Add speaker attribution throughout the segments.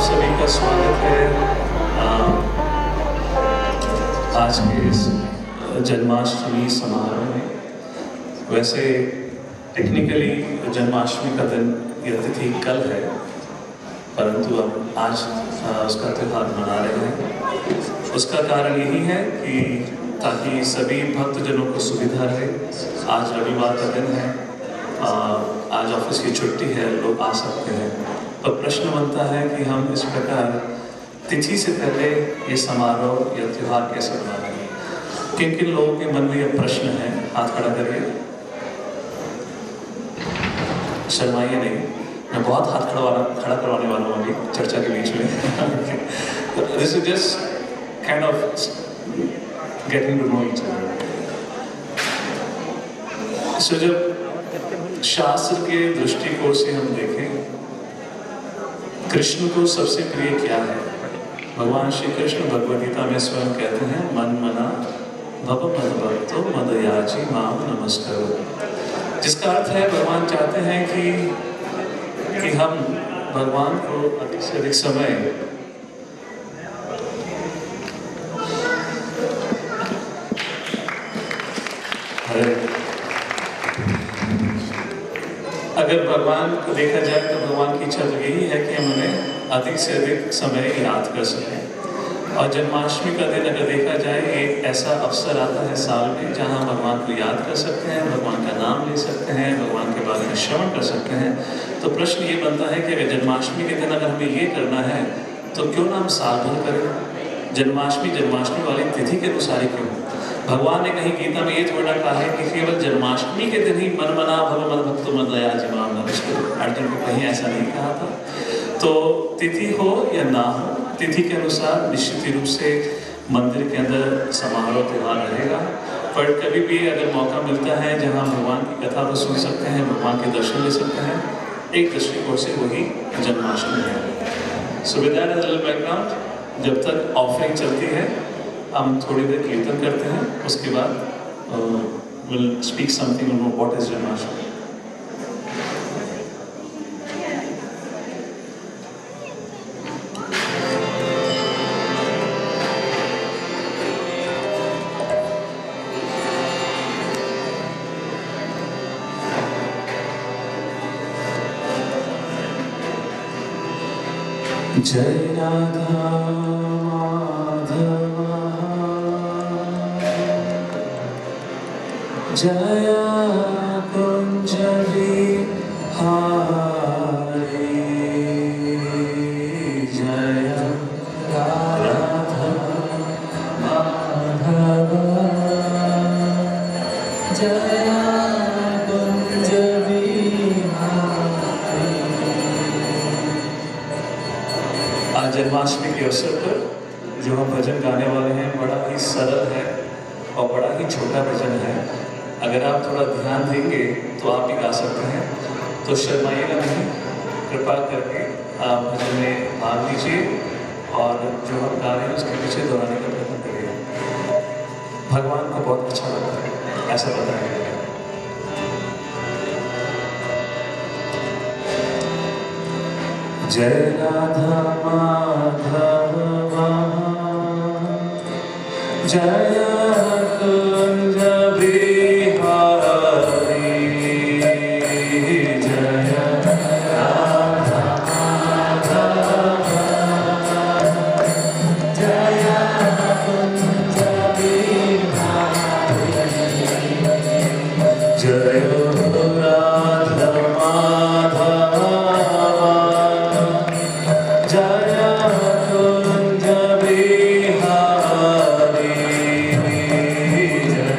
Speaker 1: सभी का स्वागत है आज के इस जन्माष्टमी समारोह में। वैसे टेक्निकली जन्माष्टमी का दिन या तिथि कल है, परंतु अब आज उसका त्यौहार मना रहे हैं। उसका कारण यही है कि ताकि सभी भक्तजनों को सुविधा रहे। आज रविवार का दिन है, आज ऑफिस की छुट्टी है, लोग आ सकते हैं। तो प्रश्न बनता है कि हम इस प्रकार तिथि से पहले ये समारोह या त्यौहार कैसे मना रहे हैं। किन किन लोगों के मन में यह प्रश्न है, हाथ खड़ा करिए। शर्माइए नहीं, मैं बहुत हाथ खड़ा करवाने वाला हूँ अभी चर्चा के बीच में। This is just kind of getting to know each other. So जब शास्त्र के दृष्टिकोण से हम देखें, कृष्ण को सबसे प्रिय क्या है? भगवान श्री कृष्ण भगवद गीता में स्वयं कहते हैं, मन मना भव मद भक्तो मदयाजी माम नमस्करो। जिसका अर्थ है भगवान चाहते हैं कि हम भगवान को अधिक से अधिक समय अगर भगवान को देखा जाए तो भगवान की इच्छा तो यही है कि हम उन्हें अधिक से अधिक समय याद कर सकें। और जन्माष्टमी का दिन अगर देखा जाए, एक ऐसा अवसर आता है साल में जहां भगवान को याद कर सकते हैं, भगवान का नाम ले सकते हैं, भगवान के बारे में श्रवण कर सकते हैं। तो प्रश्न ये बनता है कि अगर जन्माष्टमी के दिन अगर हमें ये करना है तो क्यों ना हम साल भर करें। जन्माष्टमी वाली तिथि के अनुसार ही क्यों? भगवान ने कहीं गीता में ये थोड़ा कहा है कि केवल जन्माष्टमी के दिन ही मन मना भव मद भक्तो मदयाजी माम नमस्करो। अर्जुन को कहीं ऐसा नहीं कहा था। तो तिथि हो या ना हो, तिथि के अनुसार निश्चित रूप से मंदिर के अंदर समारोह त्यौहार रहेगा। पर कभी भी अगर मौका मिलता है जहाँ भगवान की कथा को सुन सकते हैं, भगवान के दर्शन ले सकते हैं, एक दृष्टिकोण से वही जन्माष्टमी है। So with that as a little background, जब तक ऑफरिंग चलती है हम थोड़ी देर कीर्तन करते हैं, उसके बाद will speak something on what is Janmashtami. जय राधा माधव जय कुंज बिहारी, जय राधा माधव जय कुंज बिहारी। आज जन्माष्टमी के अवसर पर जो हम भजन गाने वाले हैं, बड़ा ही सरल है और बड़ा ही छोटा भजन है। अगर आप थोड़ा ध्यान देंगे तो आप भी गा सकते हैं। तो शर्माइएगा नहीं, कृपा करके आप भजन में भाग लीजिए और जो हम गा रहे हैं उसके पीछे दोहराने का प्रयत्न करिए। भगवान को बहुत अच्छा लगता है, ऐसा बताया गया है। जय राधा माधव जय कुंज बिहारी, जय राधा माधव जय कुंज बिहारी, जय राधा माधव जय कुंज बिहारी, जय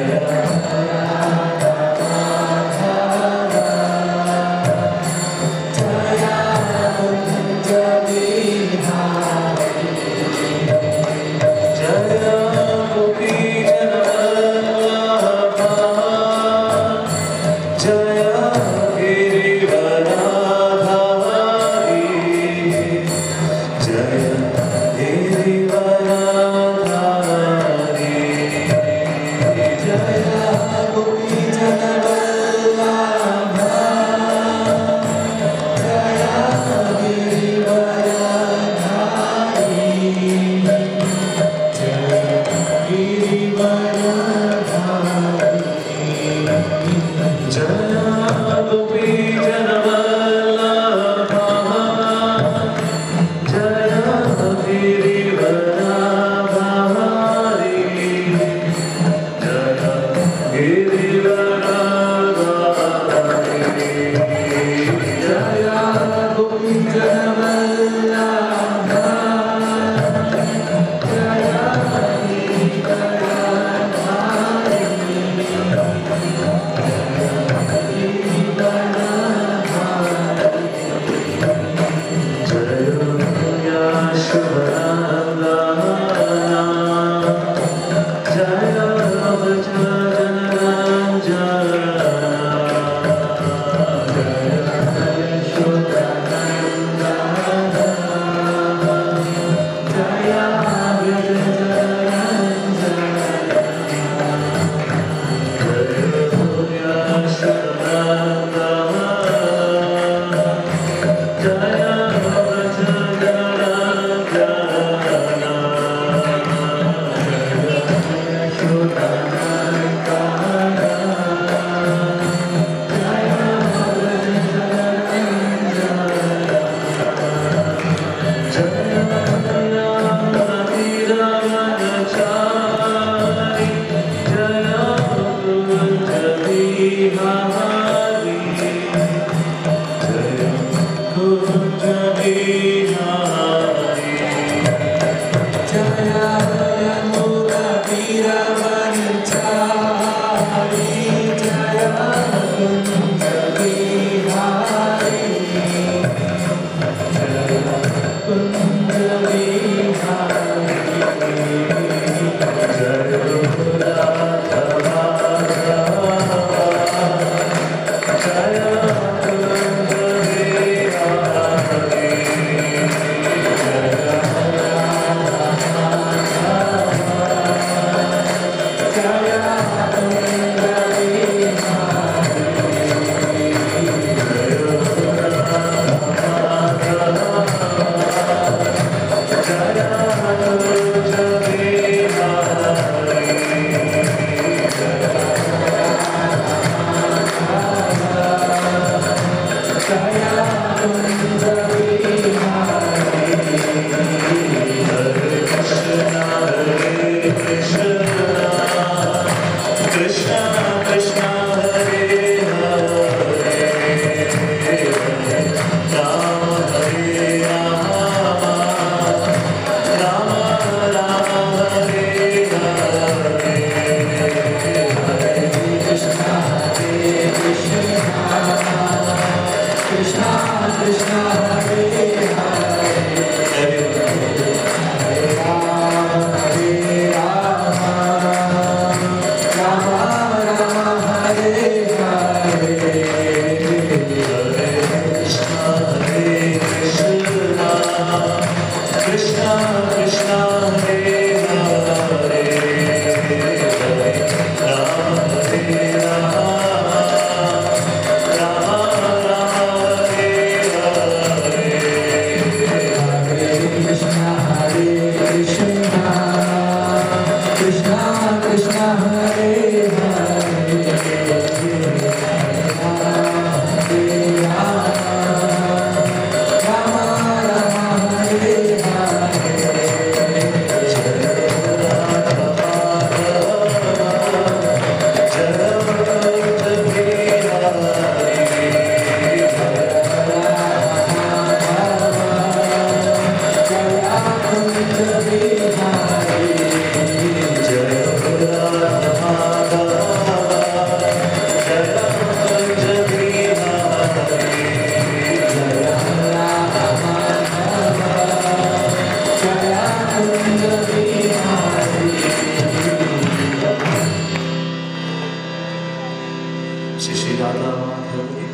Speaker 1: श्री श्री राधा माधव की,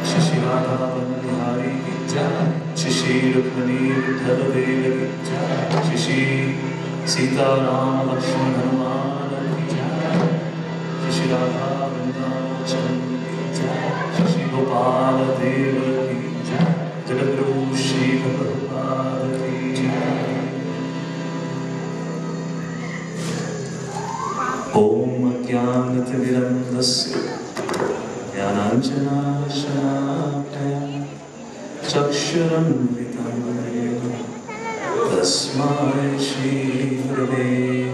Speaker 1: श्री श्री राधा वन बिहारी की जय, श्री श्री रुक्मिणी विठल देव की जय, श्री श्री सीता राम लक्ष्मण हनुमान की जय, श्री श्री राधा वृंदावन चंद्र की जय, श्री श्री गोपाल देव की जय, जगद्गुरु श्री प्रभुपाद की जय। ओम अज्ञानतिमिरन्धस्य ज्ञानाञ्जनाशलाकया चक्षुरुन्मिलितं येन तस्मै श्रीगुरवे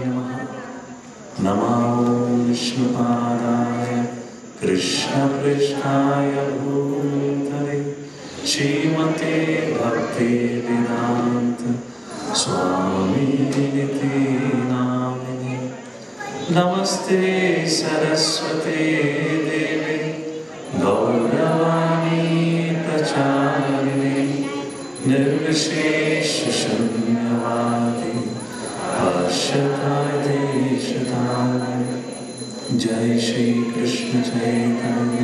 Speaker 1: नमः। नमो विष्णुपादाय कृष्णपृष्ठाय भूतले श्रीमते भक्तिवेदान्त स्वामिनिति नामिने। नमस्ते सरस्वते देवे गौरवाणी प्रचारिणे निर्विशेष शून्यवादी पाश्चात्यदेशतारिणे। जय श्री कृष्ण चैतन्य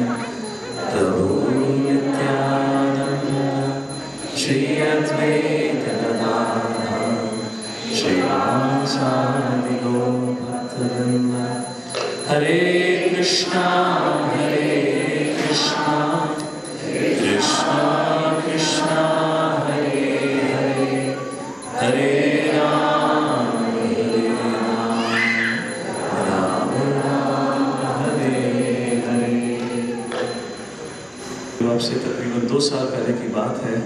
Speaker 1: प्रभु नित्यानंद श्री अद्वैत गदाधर श्रीवासादि गौर भक्तवृंद। हरे कृष्णा कृष्णा कृष्णा हरे हरे, हरे राम राम राम हरे हरे। आपसे तकरीबन 2 साल पहले की बात है।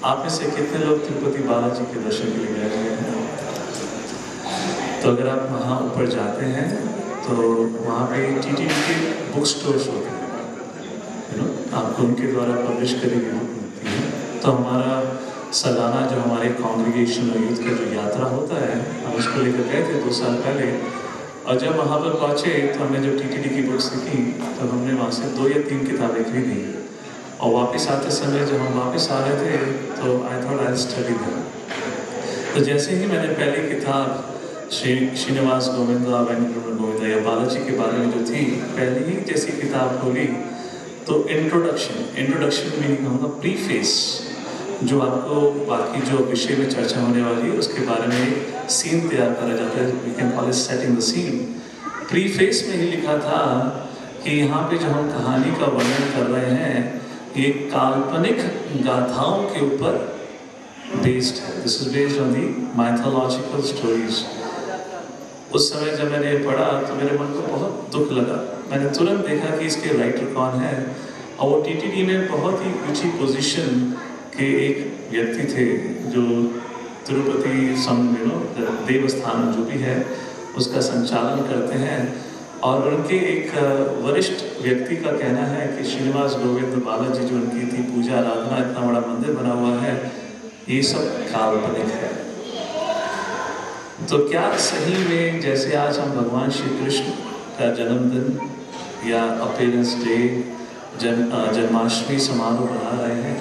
Speaker 1: आप में से कितने लोग तिरुपति बालाजी के दर्शन के लिए गए हुए हैं? तो अगर आप वहाँ ऊपर जाते हैं तो वहाँ पे टीटीडी के बुक स्टोर्स होते हैं, आपको उनके द्वारा पब्लिश करी हुई बुक मिलती है। तो हमारा सालाना जो हमारे कांग्रीगेशन और यूथ का जो यात्रा होता है, हम उसको लेकर गए थे 2 साल पहले। और जब वहाँ पर पहुँचे तो हमने जब टीटीडी की बुक्स देखी तो हमने वहाँ से 2 या 3 किताबें खरीदी। और वापस आते समय जब हम वापस आ रहे थे तो I thought I study them. तो जैसे ही मैंने पहली किताब श्रीनिवास गोविंदा वेंकटरमण गोविंदा या बालाजी के बारे में जो थी, पहली ही जैसी किताब खोली तो इंट्रोडक्शन में कहूँगा प्रीफेस, जो आपको बाकी जो विषय में चर्चा होने वाली है उसके बारे में सीन तैयार करा जाता है। We can call it setting the scene. Preface में ही लिखा था कि यहाँ पे जो हम कहानी का वर्णन कर रहे हैं ये काल्पनिक गाथाओं के ऊपर बेस्ड है। This is based on the mythological stories. उस समय जब मैंने ये पढ़ा तो मेरे मन को बहुत दुख लगा। मैंने तुरंत देखा कि इसके राइटर कौन है, और वो टीटीडी में बहुत ही ऊंची पोजीशन के एक व्यक्ति थे जो तिरुपति देवस्थान जो भी है उसका संचालन करते हैं। और उनके एक वरिष्ठ व्यक्ति का कहना है कि श्रीनिवास गोविंद बालाजी जो उनकी थी पूजा आराधना, इतना बड़ा मंदिर बना हुआ है, ये सब काल्पनिक है। तो क्या सही में जैसे आज हम भगवान श्री कृष्ण का जन्मदिन या अपीयरेंस डे, जन्माष्टमी समारोह मना रहे हैं,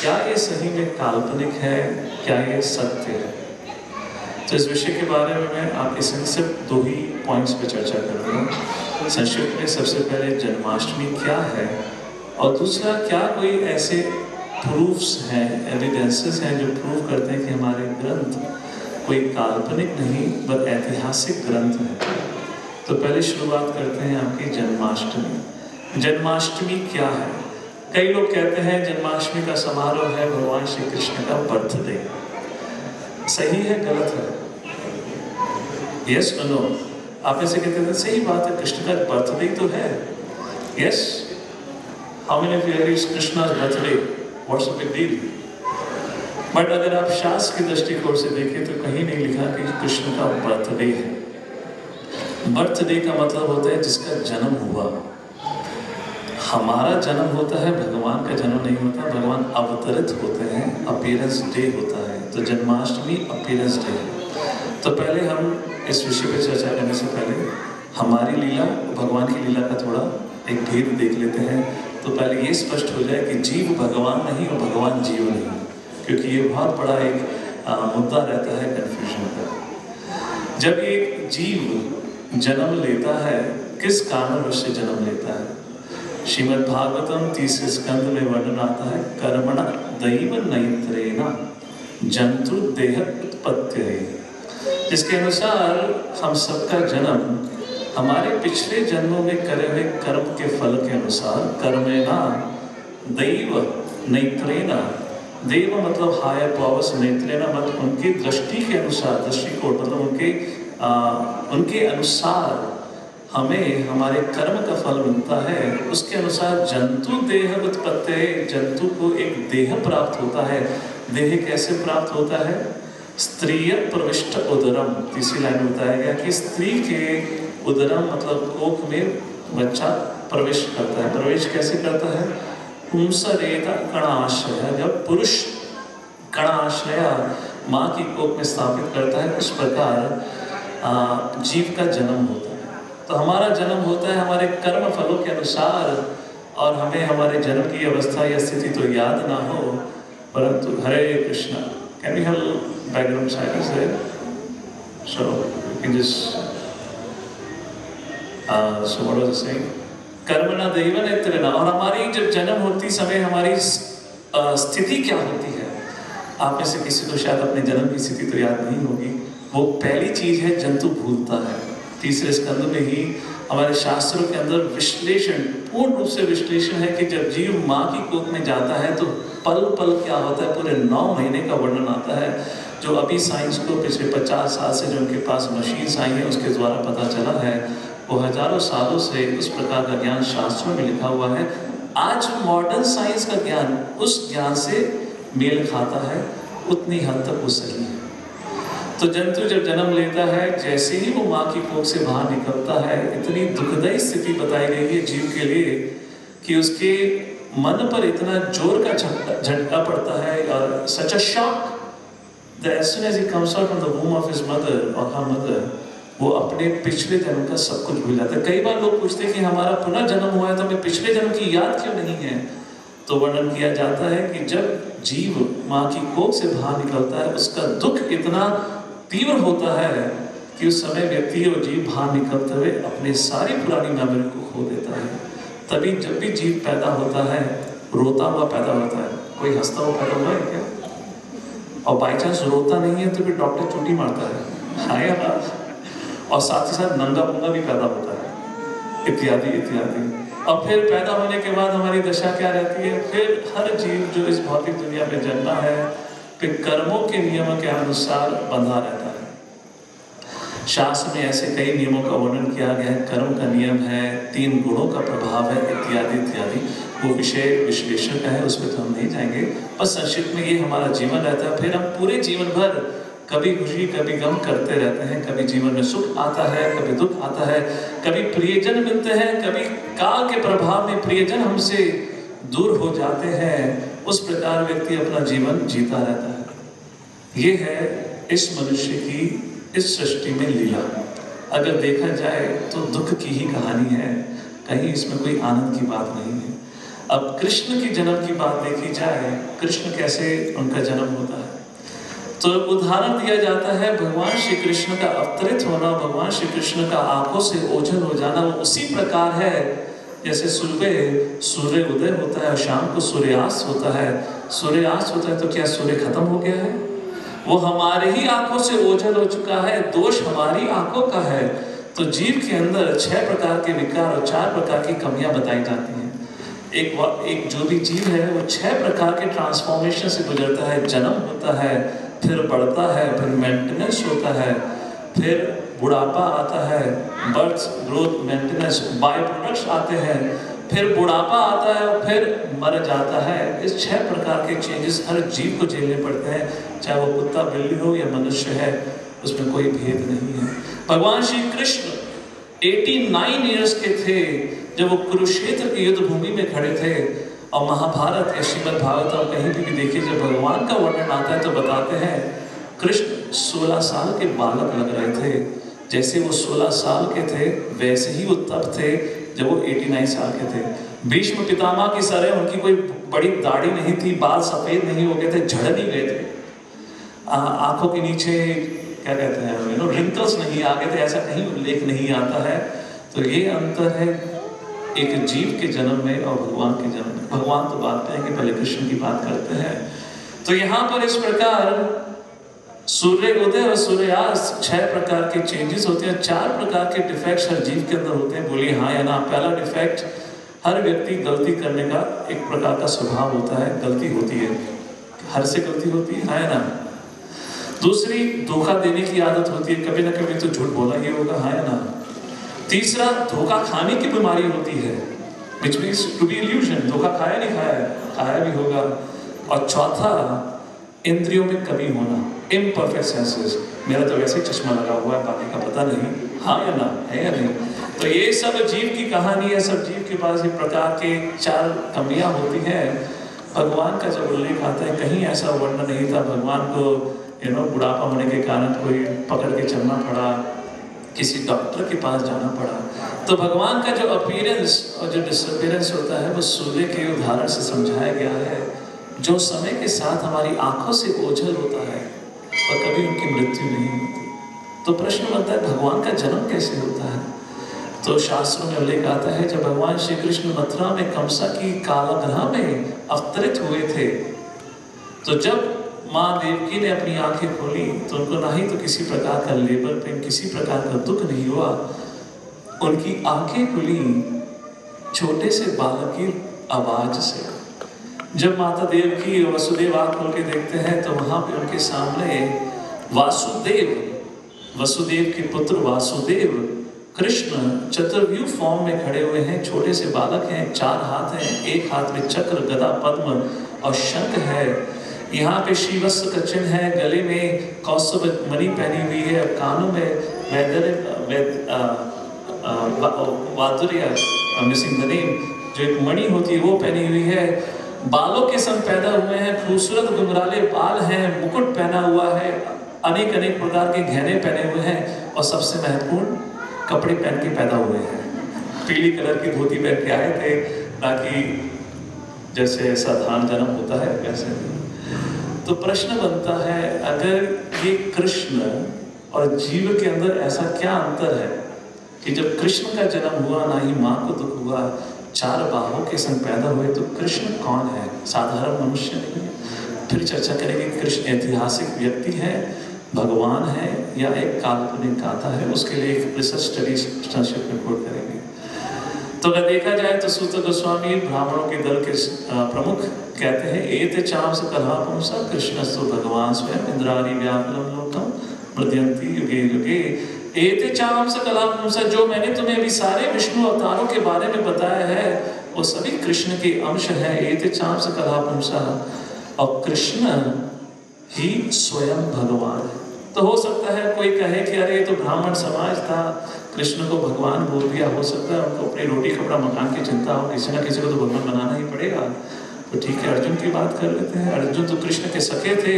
Speaker 1: क्या ये सही में काल्पनिक है, क्या ये सत्य है? तो इस विषय के बारे में मैं आपके संग सिर्फ 2 ही पॉइंट्स पे चर्चा करूँगा। संक्षिप्त में सबसे पहले जन्माष्टमी क्या है, और दूसरा क्या कोई ऐसे प्रूफ्स हैं, एविडेंसेस हैं जो प्रूव करते हैं कि हमारे ग्रंथ कोई काल्पनिक नहीं बल्कि ऐतिहासिक ग्रंथ है। तो पहले शुरुआत करते हैं आपकी जन्माष्टमी। जन्माष्टमी क्या है? कई लोग कहते हैं जन्माष्टमी का समारोह है भगवान श्री कृष्ण का बर्थडे। सही है, गलत है? यस और नो? आप ऐसे कहते हैं सही बात है, कृष्ण का बर्थडे तो है। Yes, how many of you here is Krishna's birthday? What's the big deal? But अगर आप शास्त्र की दृष्टिकोण से देखें तो कहीं नहीं लिखा कि कृष्ण का बर्थडे है। बर्थडे का मतलब होता है जिसका जन्म हुआ। हमारा जन्म होता है, भगवान का जन्म नहीं होता। भगवान अवतरित होते हैं, अपीयरेंस डे होता है। तो जन्माष्टमी अपीयरेंस डे है। तो पहले हम इस विषय पर चर्चा करने से पहले हमारी लीला, भगवान की लीला का थोड़ा एक भेद देख लेते हैं। तो पहले ये स्पष्ट हो जाए कि जीव भगवान नहीं और भगवान जीव नहीं, क्योंकि ये बहुत बड़ा एक मुद्दा रहता है कन्फ्यूजन का। जब एक जीव जन्म लेता है, किस कारण उससे जन्म लेता है? श्रीमद् भागवतम 30 स्कंद में वर्णन आता है, कर्मणा दैव नैत्रेण जंतु देह उत्पत्ति, जिसके अनुसार हम सबका जन्म हमारे पिछले जन्मों में करे हुए कर्म के फल के अनुसार, कर्मेणा दैव नैत्रेण, देव मतलब हायर पावर्स, नेत्रेण मतलब उनकी दृष्टि के अनुसार, दृष्टिकोण मतलब उनके अनुसार हमें हमारे कर्म का फल मिलता है। उसके अनुसार जंतु देह उत्पत्ति, जंतु को एक देह प्राप्त होता है। देह कैसे प्राप्त होता है? स्त्रीय प्रविष्ट उदरम, तीसरी लाइन में बताया गया कि स्त्री के उदरम मतलब कोख में बच्चा प्रवेश करता है। प्रवेश कैसे करता है? पुंसरेता कणाश्रय, जब पुरुष कणाश्रय माँ की कोख में स्थापित करता है, उस प्रकार जीव का जन्म होता है। तो हमारा जन्म होता है हमारे कर्म फलों के अनुसार, और हमें हमारे जन्म की अवस्था या स्थिति तो याद ना हो, परंतु Hare Krishna, can we have background silence there? So you can just so what was I saying? कर्मणा दैव नैत्रेण, और हमारी जब जन्म होती समय हमारी स्थिति क्या होती है? आप में से किसी को शायद अपने जन्म की स्थिति तो याद नहीं होगी। वो पहली चीज है, जंतु भूलता है। तीसरे स्कंद में ही हमारे शास्त्रों के अंदर विश्लेषण, पूर्ण रूप से विश्लेषण है कि जब जीव माँ की कोख में जाता है तो पल पल क्या होता है, पूरे 9 महीने का वर्णन आता है, जो अभी साइंस को पिछले 50 साल से जो उनके पास मशीन्स आई हैं उसके द्वारा पता चला है। वो हजारों सालों से उस प्रकार का ज्ञान शास्त्रों में लिखा हुआ है। आज मॉडर्न साइंस का ज्ञान उस ज्ञान से मेल खाता है, उतनी हद तक वो सही है। तो जंतु जब जन्म लेता है, जैसे ही वो माँ की कोख से बाहर निकलता है, इतनी दुखदायी स्थिति बताई गई है जीव के लिए कि उसके मन पर इतना जोर का झटका पड़ता है, और such a shock that as soon as he comes out from the womb of his mother or her mother, वो अपने पिछले जन्म का सब कुछ भूल जाता है। कई बार लोग पूछते हैं कि हमारा पुनः जन्म हुआ है तो हमें पिछले जन्म की याद क्यों नहीं है? तो वर्णन किया जाता है कि जब जीव माँ की कोख से बाहर निकलता है, उसका दुख इतना तीव्र होता है कि उस समय व्यक्ति और जीव बाहर निकलते हुए अपनी सारी पुरानी मेमोरी को खो देता है। तभी जब भी जीव पैदा होता है, रोता हुआ पैदा होता है। कोई हंसता हुआ पैदा हुआ है क्या? और बाई चांस रोता नहीं है तो फिर डॉक्टर चुटी मारता है या ना? और साथ ही साथ नंगा पुंगा भी पैदा होता है, इत्यादि इत्यादि। और फिर पैदा होने के बाद हमारी दशा क्या रहती है? फिर हर जीव जो इस भौतिक दुनिया में जन्मा है, फिर कर्मों के नियमों के अनुसार बंधा रहता है। शास्त्र में ऐसे कई नियमों का वर्णन किया गया है। कर्म का नियम है, 3 गुणों का प्रभाव है, इत्यादि इत्यादि। वो विषय विश्लेषण का है, उसमें तो हम नहीं जाएंगे। बस संक्षिप्त में ये हमारा जीवन रहता है। फिर हम पूरे जीवन भर कभी खुशी कभी गम करते रहते हैं। कभी जीवन में सुख आता है, कभी दुख आता है, कभी प्रियजन मिलते हैं, कभी काल के प्रभाव में प्रियजन हमसे दूर हो जाते हैं। उस प्रकार व्यक्ति अपना जीवन जीता रहता है। ये है इस मनुष्य की इस सृष्टि में लीला। अगर देखा जाए तो दुख की ही कहानी है, कहीं इसमें कोई आनंद की बात नहीं है। अब कृष्ण की जन्म की बात देखी जाए, कृष्ण कैसे उनका जन्म होता है, तो उदाहरण दिया जाता है भगवान श्री कृष्ण का अवतरित होना, भगवान श्री कृष्ण का आंखों से ओझल हो जाना। वो उसी प्रकार है जैसे सुबह सूर्य उदय होता है और शाम को सूर्यास्त होता है। सूर्यास्त होता है तो क्या सूर्य खत्म हो गया है? वो हमारे ही आंखों से ओझल हो चुका है, दोष हमारी आंखों का है। तो जीव के अंदर 6 प्रकार के विकार और 4 प्रकार की कमियां बताई जाती हैं। एक जो भी जीव है वो 6 प्रकार के ट्रांसफॉर्मेशन से गुजरता है। जन्म होता है, फिर बढ़ता है, फिर मेंटेनेंस होता है, फिर बुढ़ापा आता है, birth growth maintenance by products आते हैं, फिर बुढ़ापा आता है और फिर मर जाता है। इस 6 प्रकार के चेंजेस हर जीव को झेलने पड़ते हैं, चाहे वो कुत्ता बिल्ली हो या मनुष्य है, उसमें कोई भेद नहीं है। भगवान श्री कृष्ण 89 ईयर्स के थे जब वो कुरुक्षेत्र की युद्ध भूमि में खड़े थे। और महाभारत या श्रीमद् भागवत कहीं भी देखिए, जब भगवान का वर्णन आता है तो बताते हैं कृष्ण 16 साल के बालक लग रहे थे। जैसे वो 16 साल के थे वैसे ही वो तब थे जब वो 89 साल के थे। भीष्म पितामह की तरह उनकी कोई बड़ी दाढ़ी नहीं थी, बाल सफेद नहीं हो गए थे, झड़ नहीं गए थे, आंखों के नीचे क्या कहते हैं रिंकल्स नहीं आ गए थे, ऐसा कहीं उल्लेख नहीं आता है। तो ये अंतर है एक जीव के जन्म में और भगवान के जन्म में। भगवान तो बात है कि पहले कृष्ण की बात करते हैं। तो यहाँ पर इस प्रकार सूर्य उदय और सूर्यास्त 6 प्रकार के चेंजेस होते हैं, 4 प्रकार के डिफेक्ट्स हर जीव के अंदर होते हैं। बोलिए हाँ या ना। पहला डिफेक्ट, हर व्यक्ति गलती करने का एक प्रकार का स्वभाव होता है, गलती होती है, हर से गलती होती है, हाँ या ना। दूसरी, धोखा देने की आदत होती है, कभी ना कभी तो झूठ बोला ही होगा, हाँ या ना। तीसरा, धोखा खाने की बीमारी होती है, which means to be illusion, धोखा खाया नहीं खाया, खाया भी होगा। और चौथा, इंद्रियों में कमी होना, imperfect senses। मेरा तो वैसे ही चश्मा लगा हुआ है, बाकी का पता नहीं, हाँ या ना, है या नहीं। तो ये सब जीव की कहानी है, सब जीव के पास ये प्रकार के 4 कमियां होती हैं। भगवान का जब उल्लेख आता है, कहीं ऐसा वर्णन नहीं था भगवान को बुढ़ापा होने के कारण कोई पकड़ के चलना पड़ा, किसी डॉक्टर के पास जाना पड़ा। तो भगवान का जो अपीयरेंस और जो डिसअपीयरेंस होता है वो सूर्य के उदाहरण से समझाया गया है, जो समय के साथ हमारी आंखों से ओझल होता है और कभी उनकी मृत्यु नहीं होती। तो प्रश्न बनता है भगवान का जन्म कैसे होता है। तो शास्त्रों में उल्लेख आता है, जब भगवान श्री कृष्ण मथुरा में कंसा की कारागृह में अवतरित हुए थे, तो जब माँ देवकी ने अपनी आंखें खोली तो उनको ना ही तो किसी प्रकार का लेबर पेन, किसी प्रकार का दुख नहीं हुआ। उनकी आंखें खुली छोटे से बालक की आवाज से। जब माता देवकी और वसुदेव आंख खोल के देखते हैं तो वहां पे उनके सामने वसुदेव के पुत्र वासुदेव कृष्ण चतुर्व्यूह फॉर्म में खड़े हुए हैं। छोटे से बालक हैं, 4 हाथ हैं, एक हाथ में चक्र, गदा, पद्म और शंख है। यहाँ पे श्रीवत्स का चिन्ह है, गले में कौस्तुभ मणि पहनी हुई है, कानों में वादुर्य मिसिंग द नेम, जो एक मणि होती है वो पहनी हुई है। बालों के संग पैदा हुए हैं, खूबसूरत घुंघराले बाल हैं, मुकुट पहना हुआ है, अनेक अनेक प्रकार के गहने पहने हुए हैं और सबसे महत्वपूर्ण कपड़े पहन के पैदा हुए हैं। पीली कलर की धोती पहन के आए थे, ताकि जैसे साधारण जन्म होता है वैसे। तो प्रश्न बनता है, अगर ये कृष्ण और जीव के अंदर ऐसा क्या अंतर है कि जब कृष्ण का जन्म हुआ ना ही माँ को दुख हुआ, 4 बाहों के संग पैदा हुए, तो कृष्ण कौन है? साधारण मनुष्य नहीं है। फिर चर्चा करेंगे कृष्ण ऐतिहासिक व्यक्ति है, भगवान है या एक काल्पनिक गाथा है, उसके लिए एक रिसर्च स्टडी संक्षिप्त में कोट करेंगे। तो अगर देखा जाए तो सूत गोस्वामी ब्राह्मणों के दल के प्रमुख कहते हैं, एते चांस कलहा पुंसा कृष्णस्तु भगवान स्वयं इंद्राणी व्याकुलं लोकम मृद्यन्ति युगे युगे। एते चांस कलहा पुंसा, जो मैंने तुम्हें अभी सारे विष्णु अवतारों के बारे में बताया है वो सभी कृष्ण के अंश है। एते चांस कलहा पुंसा, और कृष्ण ही स्वयं भगवान है। तो हो सकता है कोई कहे कि अरे ये तो ब्राह्मण समाज था, कृष्ण को भगवान बोल दिया। हो सकता है उनको अपनी रोटी कपड़ा मकान की चिंता हो, किसी ना किसी को तो भगवान बनाना ही पड़ेगा। तो ठीक है, अर्जुन की बात कर लेते हैं। अर्जुन तो कृष्ण के सखे थे।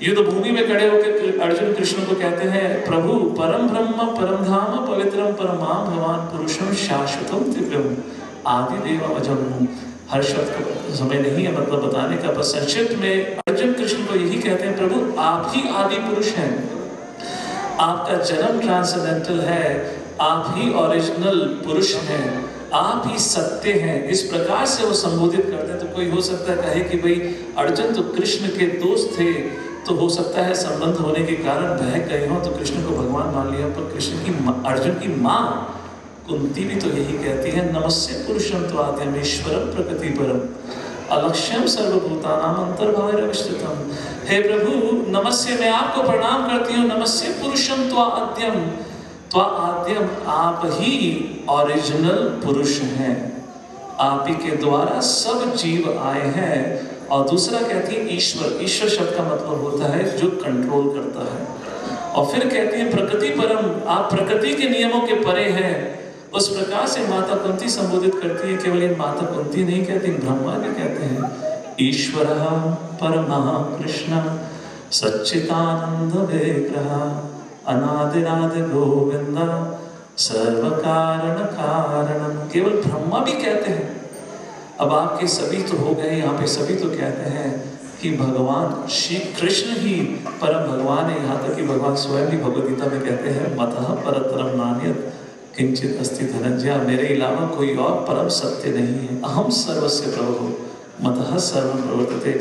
Speaker 1: युद्ध भूमि में खड़े होकर अर्जुन कृष्ण को कहते हैं, प्रभु परम ब्रह्म परम धाम पवित्रम परमा भगवान पुरुषम शाश्वतम दिव्यम आदि देवम अजम। हर शब्द का समय नहीं है मतलब बताने का, बस संक्षिप्त में अर्जुन कृष्ण को यही कहते हैं, प्रभु आप ही आदि पुरुष हैं, आपका जन्म ट्रांसेंडेंटल है, आप ही ओरिजिनल पुरुष हैं, आप ही सत्य हैं। इस प्रकार से वो संबोधित करते हैं। तो कोई हो सकता है कहे कि भाई अर्जुन तो कृष्ण के दोस्त थे, तो हो सकता है संबंध होने के कारण बहक गए हों तो कृष्ण को भगवान मान लिया। पर कृष्ण की अर्जुन की माँ कुंती भी तो यही कहती है, नमस्ते पुरुषम त्वाद्यम ईश्वरम प्रकृति परम अलक्ष्यम सर्वभूतानाम अंतर्भावस्थितम। हे प्रभु नमस्ते, मैं आपको प्रणाम करती हूँ। नमस्ते पुरुषम त्वाद्यम, त्वाद्यम आप ही ओरिजिनल पुरुष हैं, आप ही के द्वारा सब जीव आए हैं। और दूसरा कहती है ईश्वर, ईश्वर शब्द का मतलब होता है जो कंट्रोल करता है। और फिर कहती है प्रकृति परम, आप प्रकृति के नियमों के परे हैं। उस प्रकार से माता कुंती संबोधित करती है। केवल ये माता कुंती नहीं कहती, ब्रह्मा भी कहते हैं, ईश्वर परमः कृष्ण सच्चिदानंद विग्रह अनादिनादि गोविंद सर्व कारण कारणम। केवल ब्रह्मा भी कहते हैं। अब आपके सभी तो हो गए, यहाँ पे सभी तो कहते हैं कि भगवान श्री कृष्ण ही परम भगवान है। यहाँ तक कि भगवान स्वयं भी भगवद गीता में कहते हैं, मतः परतरम नान्यत् किंचित अस्ति धनंजय, मेरे अलावा कोई और परम सत्य नहीं है। अहम सर्वस्य प्रभु मतः सर्वं प्रवर्तते,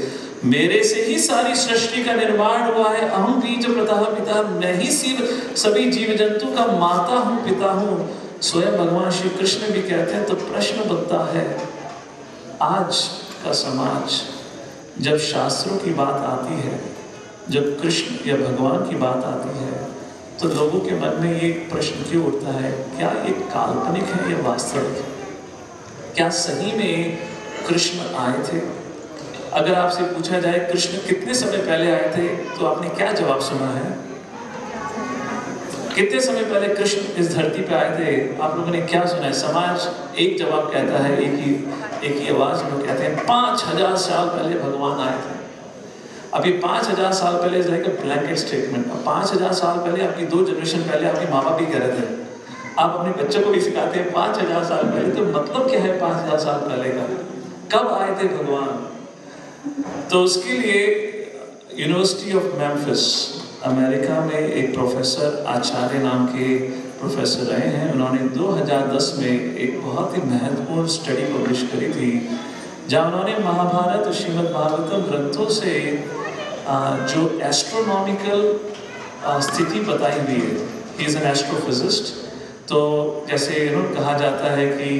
Speaker 1: मेरे से ही सारी सृष्टि का निर्माण हुआ है। अहम बीज प्रतः पिता, मैं ही सभी जीव जंतु का माता हूँ, पिता हूँ। स्वयं भगवान श्री कृष्ण भी कहते हैं। तो प्रश्न बनता है, आज का समाज जब शास्त्रों की बात आती है, जब कृष्ण या भगवान की बात आती है, तो लोगों के मन में ये प्रश्न क्यों उठता है, क्या ये काल्पनिक है या वास्तविक है? क्या सही में कृष्ण आए थे? अगर आपसे पूछा जाए कृष्ण कितने समय पहले आए थे, तो आपने क्या जवाब सुना है? कितने समय पहले कृष्ण इस धरती पे आए थे, आप लोगों ने क्या सुना है? समाज एक जवाब कहता है, एक ही आवाज में कहते हैं 5000 साल पहले भगवान आए थे। अभी 5000 साल पहले is like a blanket statement. 5000 साल पहले, आपकी 2 जनरेशन पहले आपके माँ बाप भी कह रहे थे, आप अपने बच्चों को भी सिखाते हैं 5000 साल पहले। तो मतलब क्या है 5000 साल पहले का? कब आए थे भगवान? तो उसके लिए यूनिवर्सिटी ऑफ मेम्फिस अमेरिका में एक प्रोफेसर, आचार्य नाम के प्रोफेसर रहे हैं। उन्होंने 2010 में एक बहुत ही महत्वपूर्ण स्टडी पब्लिश करी थी, जहाँ उन्होंने महाभारत और श्रीमद् भागवतम ग्रंथों से जो एस्ट्रोनॉमिकल स्थिति बताई हुई है, ही इज़ एन एस्ट्रोफिजिस्ट। तो जैसे कहा जाता है कि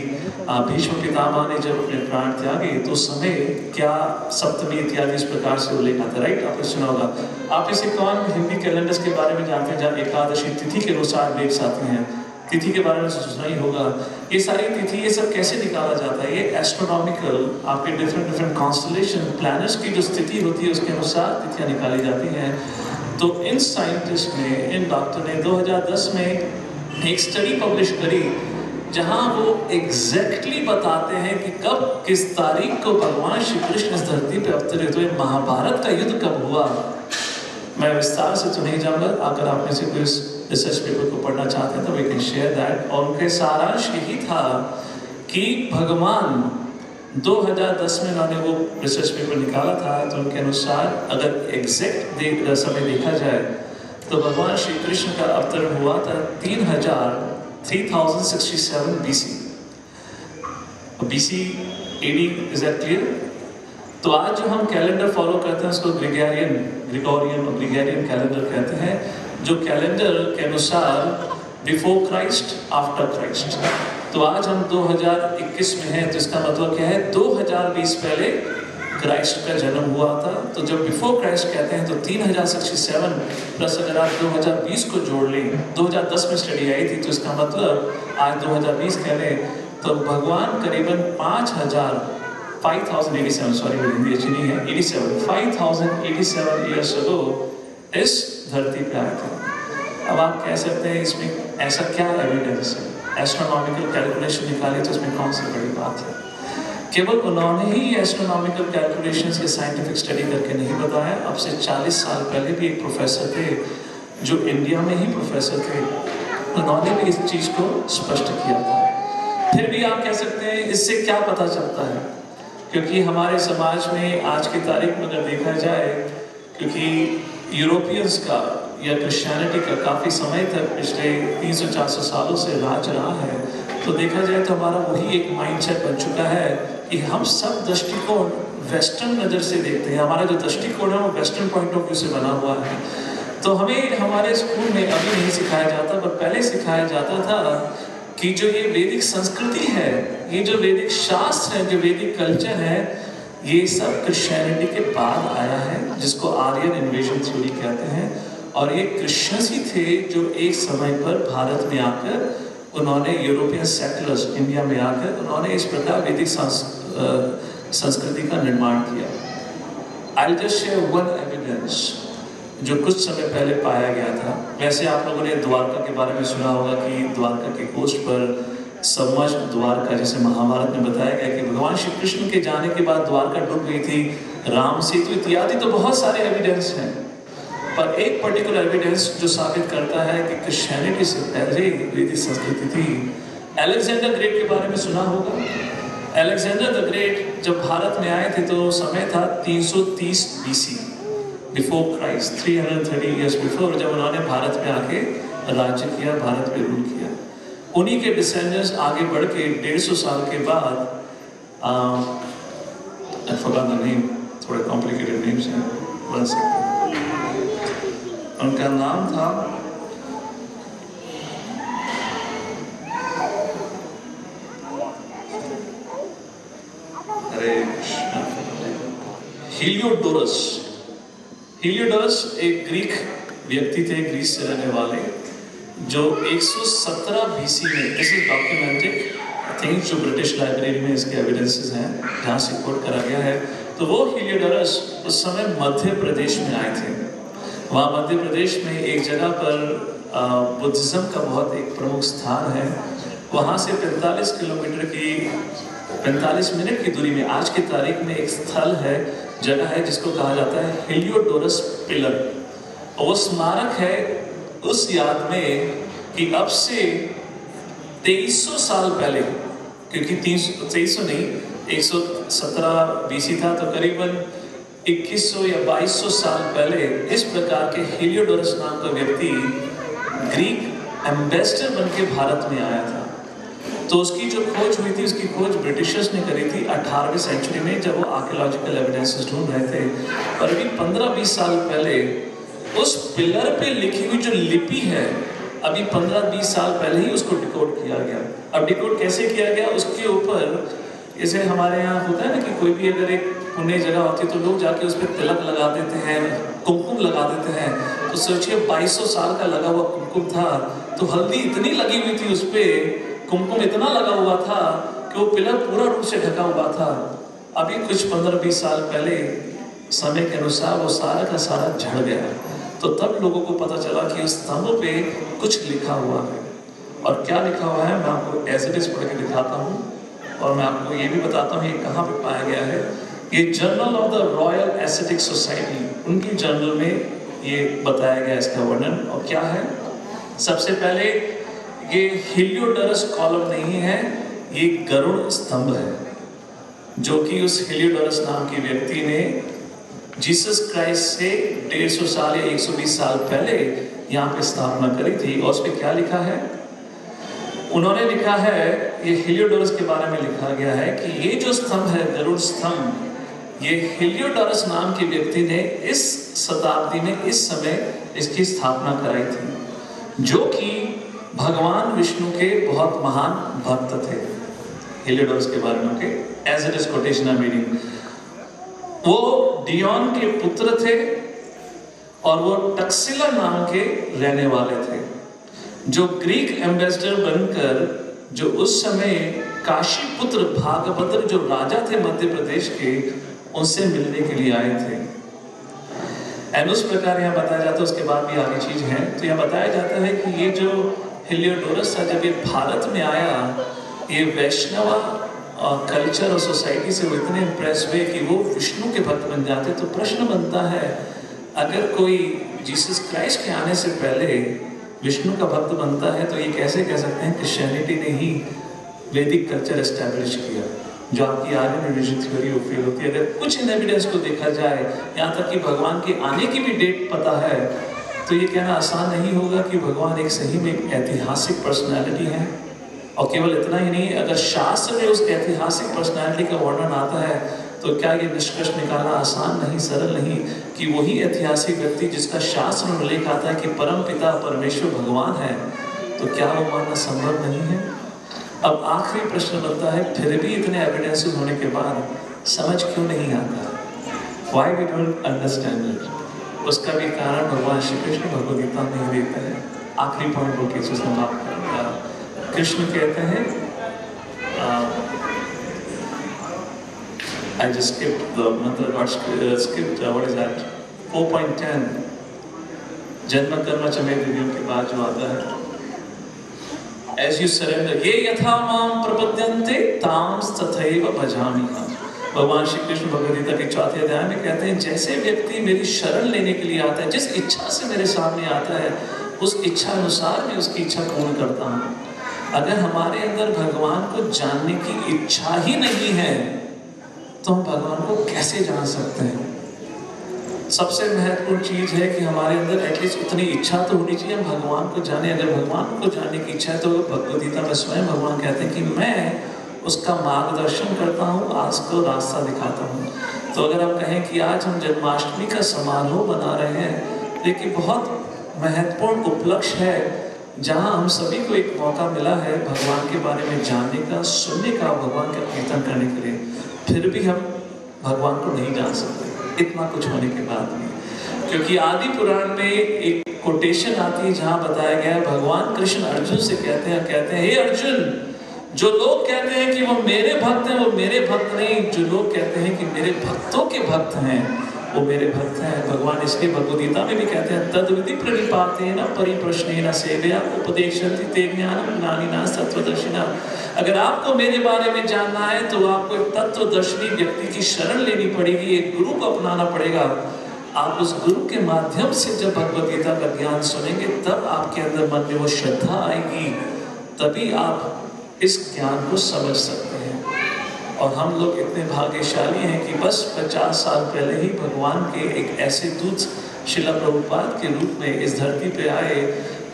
Speaker 1: भीष्म पितामह ने जब अपने प्राण त्यागे तो उस समय क्या सप्तमी इत्यादि इस प्रकार से उल्लेख आता है, राइट? आपने सुना होगा। आप इसे कौन हिंदी कैलेंडर्स के बारे में जानते हैं, जहाँ एकादशी तिथि के अनुसार डेट्स आती हैं? तिथि के बारे में सुना ही होगा। ये सारी तिथि, ये सब कैसे निकाला जाता है? ये एस्ट्रोनॉमिकल, आपके डिफरेंट कॉन्स्टलेशन प्लैनेट्स की जो स्थिति होती है उसके अनुसार तिथियाँ निकाली जाती हैं। तो इन साइंटिस्ट ने, इन डॉक्टर ने 2010 में एक स्टडी पब्लिश करी, जहां वो एग्जैक्टली बताते हैं कि कब, किस तारीख को भगवान श्री कृष्ण इस धरती पे अवतरित हुए, महाभारत का युद्ध कब हुआ। मैं विस्तार से तो नहीं जाऊंगा, अगर आप में से कोई रिसर्च पेपर को पढ़ना चाहते हैं तो वी कैन शेयर दैट। और उनके सारांश यही था कि भगवान 2010 में उन्होंने वो रिसर्च पेपर निकाला था, तो उनके अनुसार अगर एग्जैक्ट समय देखा जाए तो भगवान श्री कृष्ण का अवतरण हुआ था 3067 BC। BC AD, is that clear? तो आज जो हम कैलेंडर फॉलो करते हैं उसको ग्रेगोरियन कैलेंडर कहते हैं, जो कैलेंडर के अनुसार बिफोर क्राइस्ट, आफ्टर क्राइस्ट। तो आज हम 2021 में हैं, तो इसका मतलब क्या है? 2020 पहले क्राइस्ट का जन्म हुआ था। तो जब बिफोर क्राइस्ट कहते हैं तो 3067 प्लस अगर आप 2020 को जोड़ लें, 2010 में स्टडी आई थी, तो इसका मतलब आज 2020 कह लें तो भगवान करीबन 5087 सॉरी हिंदी अच्छी नहीं है, 5087 ईयर्स अगो इस धरती पे आए थे। अब आप कह सकते हैं इसमें ऐसा क्या एविडेंस है? एस्ट्रोनॉमिकल कैलकुलेशन निकाले तो इसमें कौन सी बड़ी बात है? केवल उन्होंने ही एस्ट्रोनॉमिकल कैलकुलेशंस या साइंटिफिक स्टडी करके नहीं बताया। अब से 40 साल पहले भी एक प्रोफेसर थे जो इंडिया में ही प्रोफेसर थे, उन्होंने भी इस चीज़ को स्पष्ट किया था। फिर भी आप कह सकते हैं इससे क्या पता चलता है? क्योंकि हमारे समाज में आज की तारीख में अगर देखा जाए, क्योंकि यूरोपियंस का या क्रिश्चियनिटी का काफ़ी समय तक पिछले 300-400 सालों से राज रहा है, तो देखा जाए तो हमारा वही एक माइंडसेट बन चुका है कि हम सब दृष्टिकोण वेस्टर्न नज़र से देखते हैं। हमारा जो दृष्टिकोण है वो वेस्टर्न पॉइंट ऑफ व्यू से बना हुआ है। तो हमें हमारे स्कूल में अभी नहीं सिखाया जाता, पर पहले सिखाया जाता था कि जो ये वैदिक संस्कृति है, ये जो वैदिक शास्त्र है, जो वैदिक कल्चर है, ये सब क्रिश्चियनिटी के बाद आया है, जिसको आर्यन इन्वेजन थ्योरी कहते हैं। और ये क्रिश्चियंस ही थे जो एक समय पर भारत में आकर उन्होंने यूरोपियन सेटलर्स इंडिया में आकर उन्होंने इस प्रकार वैदिक संस्कृति का निर्माण किया। I just share one evidence जो कुछ समय पहले पाया गया था। वैसे आप लोगों ने द्वारका के बारे में सुना होगा कि द्वारका के कोस्ट पर समझ द्वारका, जैसे महाभारत में बताया गया कि भगवान श्री कृष्ण के जाने के बाद द्वारका डूब गई थी, राम सेतु इत्यादि। तो बहुत सारे एविडेंस हैं, पर एक पर्टिकुलर एविडेंस जो साबित करता है कि क्रिश्चियनिटी से पहले वैदिक संस्कृति थी। अलेक्जेंडर ग्रेट के बारे में सुना होगा। अलेक्जेंडर द ग्रेट जब भारत में आए थे तो समय था 330 BC, before Christ, 330 years before, जब उन्होंने भारत में आके राज्य किया, भारत पे रूल किया। उन्हीं के डिसेंडेंट्स आगे बढ़ के 150 साल के बाद I forgot the name, थोड़े कॉम्प्लिकेटेड नेम्स हैं, बन सकते। उनका नाम था हीलियोडोरस। हीलियोडोरस एक ग्रीक व्यक्ति थे, ग्रीस से रहने वाले, जो 117 बीसी में, this is documented, I think जो ब्रिटिश लाइब्रेरी में इसके एविडेंसेस हैं जहाँ से कोट करा गया है। तो वो हीलियोडोरस उस समय मध्य प्रदेश में आए थे। वहाँ मध्य प्रदेश में एक जगह पर बुद्धिज्म का बहुत एक प्रमुख स्थान है। वहाँ से 45 मिनट की दूरी में आज की तारीख में एक स्थल है, जगह है जिसको कहा जाता है हीलियोडोरस पिलर। और वो स्मारक है उस याद में कि अब से 2300 साल पहले, क्योंकि 2300 नहीं, 117 बीसी था, तो करीबन 2100 या 2200 साल पहले इस प्रकार के हीलियोडोरस नाम का व्यक्ति ग्रीक एम्बेसडर बन के भारत में आया था। तो उसकी जो खोज हुई थी, उसकी खोज ब्रिटिशर्स ने करी थी 18वीं सेंचुरी में, जब वो आर्कियोलॉजिकल एविडेंसेस ढूंढ रहे थे। और अभी 15-20 साल पहले उस पिलर पे लिखी हुई जो लिपि है, अभी 15-20 साल पहले ही उसको डिकोड किया गया। अब डिकोड कैसे किया गया, उसके ऊपर जैसे हमारे यहाँ होता है ना कि कोई भी अगर एक पुण्य जगह होती है तो लोग जाके उस पर तिलक लगा देते हैं, कुमकुम लगा देते हैं। तो सोचिए 2200 साल का लगा हुआ कुमकुम था, तो हल्दी इतनी लगी हुई थी उस पर, कुमकुम इतना लगा हुआ था कि वो पिलर पूरा रूप से ढका हुआ था। अभी कुछ 15-20 साल पहले समय के अनुसार वो सारा का सारा झड़ गया। तो तब लोगों को पता चला कि उस स्तंभ पे कुछ लिखा हुआ है। और क्या लिखा हुआ है मैं आपको एज इट इज पढ़ के दिखाता हूँ, और मैं आपको ये भी बताता हूँ ये कहाँ पे पाया गया है। ये journal of the royal aesthetic society, उनकी जर्नल में ये बताया गया इसका वर्णन। और क्या है, सबसे पहले ये हीलियोडोरस कॉलम नहीं है, ये गरुड़ स्तंभ है, जो कि उस हीलियोडोरस नाम के व्यक्ति ने जीसस क्राइस्ट से 150 साल या 120 साल पहले यहाँ पे स्थापना करी थी। और उस पर क्या लिखा है, उन्होंने लिखा है, ये हीलियोडोरस के बारे में लिखा गया है कि ये जो स्तंभ है, गरुड़ स्तंभ, ये हीलियोडोरस नाम के व्यक्ति ने इस शताब्दी में, इस समय इसकी स्थापना कराई थी, जो कि भगवान विष्णु के बहुत महान भक्त थे। हीलियोडोरस के बारे में के as it is quotation I am reading, वो डियोन के पुत्र थे और वो टक्सिला नाम के रहने वाले थे, जो ग्रीक एम्बेसडर बनकर, जो उस समय काशी पुत्र भागभद्र जो राजा थे मध्य प्रदेश के, उनसे मिलने के लिए आए थे। एंड उस प्रकार यहाँ बताया जाता है, उसके बाद भी आगे चीज है। तो यहाँ बताया जाता है कि ये जो हीलियोडोरस था, जब ये भारत में आया, ये वैष्णव कल्चर और सोसाइटी से वो इतने इम्प्रेस हुए कि वो विष्णु के भक्त बन जाते। तो प्रश्न बनता है, अगर कोई जीसस क्राइस्ट के आने से पहले विष्णु का भक्त बनता है, तो ये कैसे कह सकते हैं क्रिश्चियनिटी ने ही वैदिक कल्चर एस्टैब्लिश किया, जो आपकी आर्यन रिलीजन थ्योरी वो फेल होती है। अगर कुछ इन एविडेंस को देखा जाए, यहाँ तक कि भगवान के आने की भी डेट पता है, तो ये कहना आसान नहीं होगा कि भगवान एक सही में एक ऐतिहासिक पर्सनैलिटी है। और केवल इतना ही नहीं, अगर शास्त्र में उस ऐतिहासिक पर्सनैलिटी का वर्णन आता है, तो क्या ये निष्कर्ष निकालना आसान नहीं, सरल नहीं कि वही ऐतिहासिक व्यक्ति जिसका शास्त्र में उल्लेख आता है कि परम पिता परमेश्वर भगवान है, तो क्या वो मानना संभव नहीं है? अब आखिरी प्रश्न बनता है, फिर भी इतने एविडेंसेस होने के बाद समझ क्यों नहीं आता? Why we don't understand it? उसका भी कारण भगवान श्री कृष्ण भगवद गीता में ही देता है। आखिरी पॉइंट वो केस समाप्त करेगा। कृष्ण कहते हैं, I just skipped the what is that? 4.10 जन्म कर्म चमे दिव्यों के बाद जो आता है, As you surrender, ये यथा माम प्रपद्यन्ते तांस तथैव भजाम्यहम्। भगवान श्री कृष्ण भगवद गीता के 4 अध्याय में कहते हैं, जैसे व्यक्ति मेरी शरण लेने के लिए आता है, जिस इच्छा से मेरे सामने आता है, उस इच्छा अनुसार मैं उसकी इच्छा पूर्ण करता हूँ। अगर हमारे अंदर भगवान को जानने की इच्छा ही नहीं है, तो हम भगवान को कैसे जान सकते हैं? सबसे महत्वपूर्ण चीज है कि हमारे अंदर एटलीस्ट उतनी इच्छा तो होनी चाहिए, हम भगवान को जाने। अगर भगवान को जानने की इच्छा है तो भगवद गीता में स्वयं भगवान कहते हैं कि मैं उसका मार्गदर्शन करता हूँ, आज को रास्ता दिखाता हूँ। तो अगर हम कहें कि आज हम जन्माष्टमी का समारोह बना रहे हैं, देखिए बहुत महत्वपूर्ण उपलक्ष्य है, जहाँ हम सभी को एक मौका मिला है भगवान के बारे में जानने का, सुनने का, भगवान का कीर्तन करने के लिए। फिर भी हम भगवान को नहीं जान सकते इतना कुछ होने के बाद भी, क्योंकि आदि पुराण में एक कोटेशन आती है जहाँ बताया गया है, भगवान कृष्ण अर्जुन से कहते हैं हे अर्जुन, जो लोग कहते हैं कि वो मेरे भक्त हैं, वो मेरे भक्त नहीं। जो लोग कहते हैं कि मेरे भक्तों के भक्त हैं, वो मेरे भक्त हैं। भगवान इसके भगवद गीता में भी कहते हैं, तद्विधि प्रणिपातेन परिप्रश्नेन सेवया उपदेशन्ति ते ज्ञानं ज्ञानिनः तत्त्वदर्शिनः। अगर आपको मेरे बारे में जानना है तो आपको एक तत्वदर्शी व्यक्ति की शरण लेनी पड़ेगी, एक गुरु को अपनाना पड़ेगा। आप उस गुरु के माध्यम से जब भगवद गीता का ज्ञान सुनेंगे, तब आपके अंदर मन में वो श्रद्धा आएगी, तभी आप इस ज्ञान को समझ सकते हैं। और हम लोग इतने भाग्यशाली हैं कि बस 50 साल पहले ही भगवान के एक ऐसे दूत श्रील प्रभुपाद के रूप में इस धरती पे आए,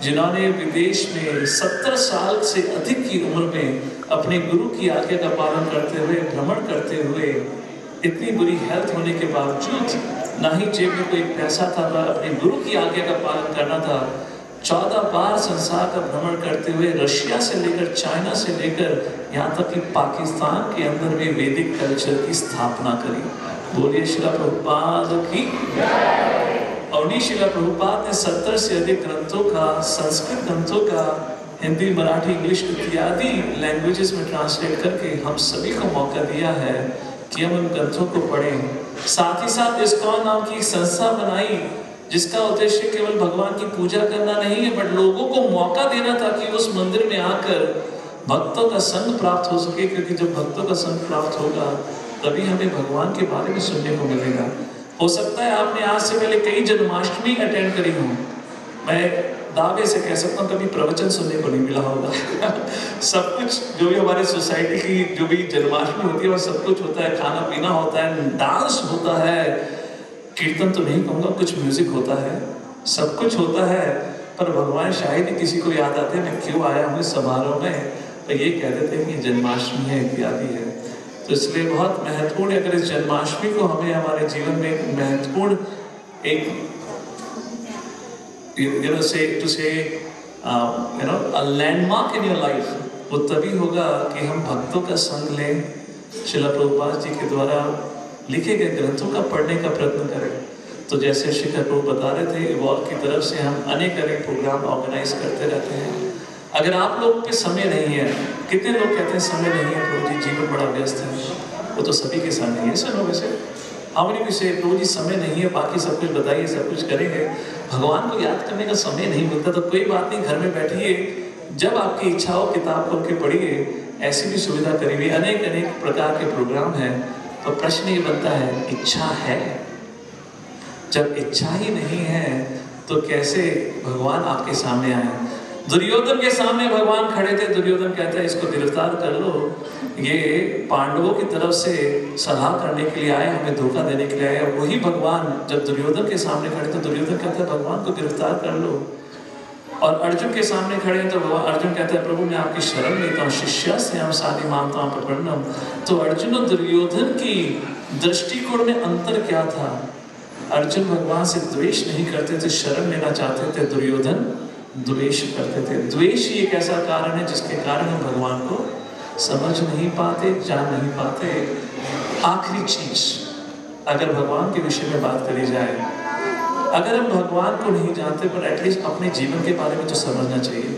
Speaker 1: जिन्होंने विदेश में 70 साल से अधिक की उम्र में अपने गुरु की आज्ञा का पालन करते हुए, भ्रमण करते हुए, इतनी बुरी हेल्थ होने के बावजूद, ना ही जेब में कोई पैसा था, ना अपने गुरु की आज्ञा का पालन करना था, 14 बार संसार का भ्रमण करते हुए रशिया से लेकर, चाइना से लेकर, यहाँ तक कि पाकिस्तान के अंदर भी वैदिक कल्चर की स्थापना करी। बोलिए श्रील प्रभुपाद की। और उन्हीं श्रील प्रभुपाद ने 70 से अधिक ग्रंथों का, संस्कृत ग्रंथों का हिंदी, मराठी, इंग्लिश इत्यादि लैंग्वेजेस में ट्रांसलेट करके हम सभी को मौका दिया है कि हम उन ग्रंथों को पढ़ें। साथ ही साथ इस्कॉन नाम की संस्था बनाई, जिसका उद्देश्य केवल भगवान की पूजा करना नहीं है, बट लोगों को मौका देना ताकि उस मंदिर में आकर भक्तों का संग प्राप्त हो सके। क्योंकि जब भक्तों का संग प्राप्त होगा, तभी हमें भगवान के बारे में सुनने को मिलेगा। हो सकता है आपने आज से पहले कई जन्माष्टमी अटेंड करी हो, मैं दावे से कह सकता हूँ कभी प्रवचन सुनने को नहीं मिला होगा। सब कुछ जो भी हमारे सोसाइटी की जो भी जन्माष्टमी होती है, वह सब कुछ होता है, खाना पीना होता है, डांस होता है, कीर्तन तो नहीं कहूँगा, कुछ म्यूजिक होता है, सब कुछ होता है। पर भगवान शायद ही किसी को याद आते हैं मैं क्यों आया हूँ इस समारोह में, तो ये कह देते हैं कि जन्माष्टमी है, इत्यादि है। तो इसलिए बहुत महत्वपूर्ण है, अगर इस जन्माष्टमी को हमें हमारे जीवन में एक महत्वपूर्ण एक लैंडमार्क इन योर लाइफ, वो तभी होगा कि हम भक्तों का संग लें, श्रील प्रभुपाद जी के द्वारा लिखे गए ग्रंथों का पढ़ने का प्रयत्न करें। तो जैसे शिखर प्रभु बता रहे थे, इवॉल्व की तरफ से हम अनेक प्रोग्राम ऑर्गेनाइज करते रहते हैं। अगर आप लोग पे समय नहीं है, कितने लोग कहते हैं समय नहीं है प्रभु जी, जीवन बड़ा व्यस्त है, वो तो सभी के साथ नहीं है। सुनो वैसे हमने भी से प्रभु जी समय नहीं है, बाकी सब कुछ बताइए, सब कुछ करेंगे, भगवान को याद करने का समय नहीं मिलता, तो कोई बात नहीं, घर में बैठिए, जब आपकी इच्छा हो किताब खोल के पढ़िए, ऐसी भी सुविधा करी हुई, अनेक प्रकार के प्रोग्राम हैं। तो प्रश्न ये बनता है, इच्छा है? जब इच्छा ही नहीं है तो कैसे भगवान आपके सामने आए? दुर्योधन के सामने भगवान खड़े थे, दुर्योधन कहता है इसको गिरफ्तार कर लो, ये पांडवों की तरफ से सलाह करने के लिए आए, हमें धोखा देने के लिए आए। वही भगवान जब दुर्योधन के सामने खड़े तो दुर्योधन कहता है भगवान को गिरफ्तार कर लो। और अर्जुन के सामने खड़े हैं तो अर्जुन कहता है प्रभु मैं आपकी शरण लेता हूँ, शिष्यास्यहं साधि मां प्रपन्नम। तो अर्जुन और दुर्योधन की दृष्टिकोण में अंतर क्या था? अर्जुन भगवान से द्वेष नहीं करते थे, शरण लेना चाहते थे, दुर्योधन द्वेष करते थे। द्वेष ही एक ऐसा कारण है जिसके कारण हम भगवान को समझ नहीं पाते, जान नहीं पाते। आखिरी चीज, अगर भगवान के विषय में बात करी जाए, अगर हम भगवान को नहीं जानते पर एटलीस्ट अपने जीवन के बारे में तो समझना चाहिए।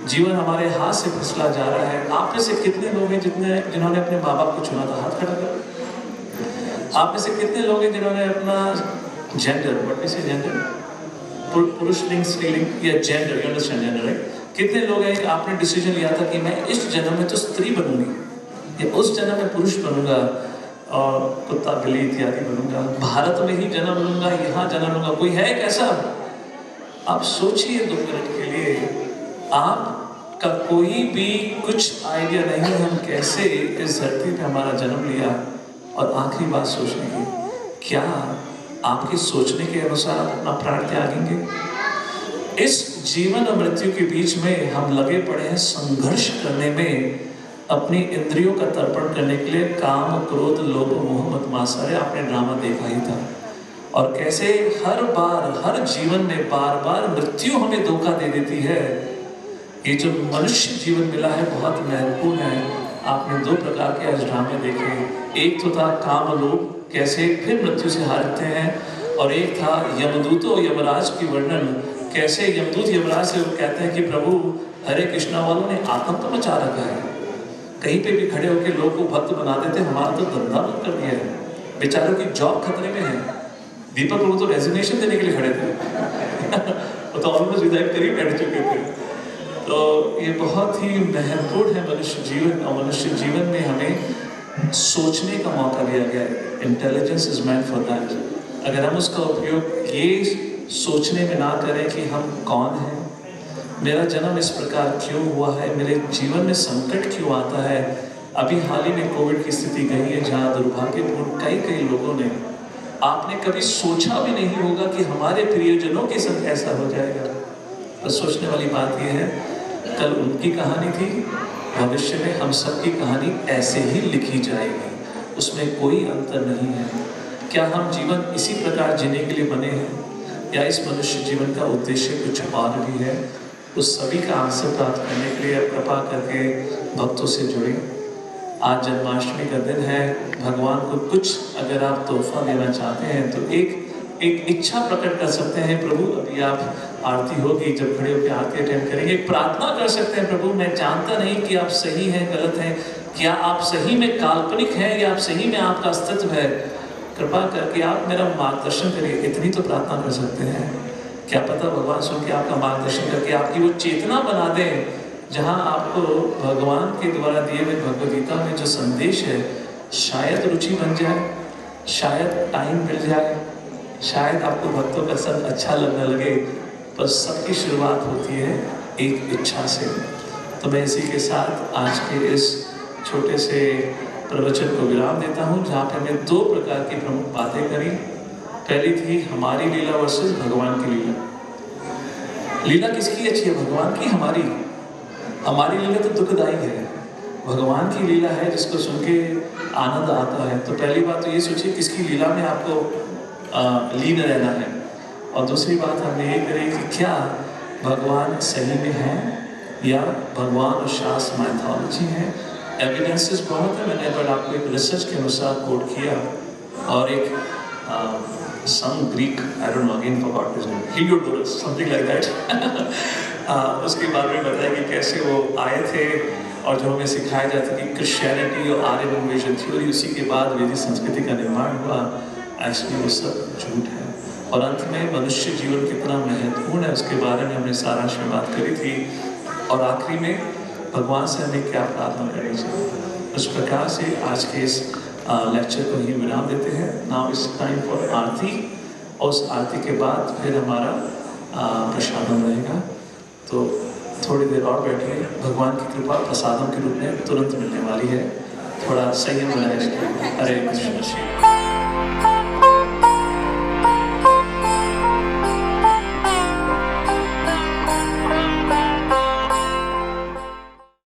Speaker 1: जीवन हमारे हाथ से फिसला जा रहा है। आप में से कितने लोग हैं जिन्होंने अपने माँ बाप को चुना था? हाथ खड़ा करो। आप में से कितने लोग हैं जिन्होंने अपना जेंडर, व्हाट वी से जेंडर, पुरुष लिंग, स्त्रीलिंग या gender, you understand gender right? कितने लोग हैं आपने डिसीजन लिया था कि मैं इस जन्म में तो स्त्री बनूंगी या उस जन्म में पुरुष बनूंगा और कुत्ता बिल्ली इत्यादि बनूंगा, भारत में ही जन्म लूंगा, यहाँ जन्म लूंगा। कोई है कैसा? आप सोचिए 2 मिनट के लिए, आपका कोई भी कुछ आइडिया नहीं है हम कैसे इस धरती पे हमारा जन्म लिया। और आखिरी बात सोचने की, क्या आपके सोचने के अनुसार आप अपना प्राण त्यागेंगे? इस जीवन और मृत्यु के बीच में हम लगे पड़े हैं संघर्ष करने में, अपनी इंद्रियों का तर्पण करने के लिए। काम, क्रोध, लोभ, मोह, मद, मात्सर्य, आपने ड्रामा देखा ही था। और कैसे हर बार, हर जीवन में बार बार मृत्यु हमें धोखा दे देती है। ये जो मनुष्य जीवन मिला है बहुत महत्वपूर्ण है। आपने दो प्रकार के आज ड्रामे देखे। एक तो था काम लोभ, कैसे फिर मृत्यु से हारते हैं, और एक था यमदूतों, यमराज की वर्णन, कैसे यमदूत यमराज से कहते हैं कि प्रभु हरे कृष्णा वालों ने आतंक तो मचा रखा है, कहीं पे भी खड़े होकर लोग को भक्त बना देते, हमारा तो धंधा बंद कर दिया है, बेचारों की जॉब खतरे में है। दीपक प्रभु तो रेजिग्नेशन देने के लिए खड़े थे वो तो ऑलमोस्ट रिजाइन कर ही बैठ चुके थे। तो ये बहुत ही महत्वपूर्ण है मनुष्य जीवन, और मनुष्य जीवन में हमें सोचने का मौका दिया गया है। Intelligence is meant for that. अगर हम उसका उपयोग ये सोचने में ना करें कि हम कौन हैं, मेरा जन्म इस प्रकार क्यों हुआ है, मेरे जीवन में संकट क्यों आता है। अभी हाल ही में कोविड की स्थिति गई है जहाँ दुर्भाग्यपूर्ण कई लोगों ने, आपने कभी सोचा भी नहीं होगा कि हमारे प्रियजनों के संग ऐसा हो जाएगा। तो सोचने वाली बात यह है, कल उनकी कहानी थी, भविष्य में हम सब की कहानी ऐसे ही लिखी जाएगी, उसमें कोई अंतर नहीं है। क्या हम जीवन इसी प्रकार जीने के लिए बने हैं, या इस मनुष्य जीवन का उद्देश्य कुछ और भी है? उस सभी का आंसर प्राप्त करने के लिए कृपा करके भक्तों से जुड़े। आज जन्माष्टमी का दिन है। भगवान को कुछ अगर आप तोहफा देना चाहते हैं तो एक इच्छा प्रकट कर सकते हैं। प्रभु अभी आप आरती होगी, जब खड़े होकर आरती अटेंड करेंगे, एक प्रार्थना कर सकते हैं, प्रभु मैं जानता नहीं कि आप सही हैं गलत हैं, क्या आप सही में काल्पनिक हैं या आप सही में आपका अस्तित्व है, कृपा करके आप मेरा मार्गदर्शन करिए। इतनी तो प्रार्थना कर सकते हैं। क्या पता भगवान सुन के आपका मार्गदर्शन करके आपकी वो चेतना बना दें जहाँ आपको भगवान के द्वारा दिए हुए भगवद गीता में जो संदेश है शायद रुचि बन जाए, शायद टाइम मिल जाए, शायद आपको भक्तों का संग अच्छा लगने लगे। पर सबकी शुरुआत होती है एक इच्छा से। तो मैं इसी के साथ आज के इस छोटे से प्रवचन को विराम देता हूँ, जहाँ पे हमने दो प्रकार की प्रमुख बातें करी। पहली थी हमारी लीला वर्सेस भगवान की लीला। लीला किसकी अच्छी है, भगवान की? हमारी लीला तो दुखदायी है, भगवान की लीला है जिसको सुन के आनंद आता है। तो पहली बात तो ये सोचिए किसकी लीला में आपको लीन रहना है। और दूसरी बात हमने ये करी कि क्या भगवान सही में है या भगवान और शास्त्र माइथोलॉजी है। एविडेंसेस बहुत है, मैंने पर आपको एक रिसर्च के अनुसार कोट किया, और एक some Greek, I don't know, again forgot his name, Heliodorus, something like that उसके बारे में बताया कि कैसे वो आए थे और जो हमें सिखाया जाता है कि क्रिश्चियनिटी और आर्यन इन्वेजन थ्योरी, उसी के बाद वैदिक संस्कृति का निर्माण हुआ। एक्चुअली वो सब झूठ है। और अंत में मनुष्य जीवन कितना महत्वपूर्ण है उसके बारे में हमने सारांश में बात करी थी। और आखिरी में भगवान से हमें क्या प्रार्थना करनी चाहिए। उस प्रकार से आज के इस लेक्चर को ही विराम देते हैं। नाउ इट्स टाइम फॉर आरती, और उस आरती के बाद फिर हमारा प्रसादम रहेगा। तो थोड़ी देर और बैठिए, भगवान की कृपा प्रसादम के रूप में तुरंत मिलने वाली है, थोड़ा संयम बनाए रखिए। हरे कृष्ण।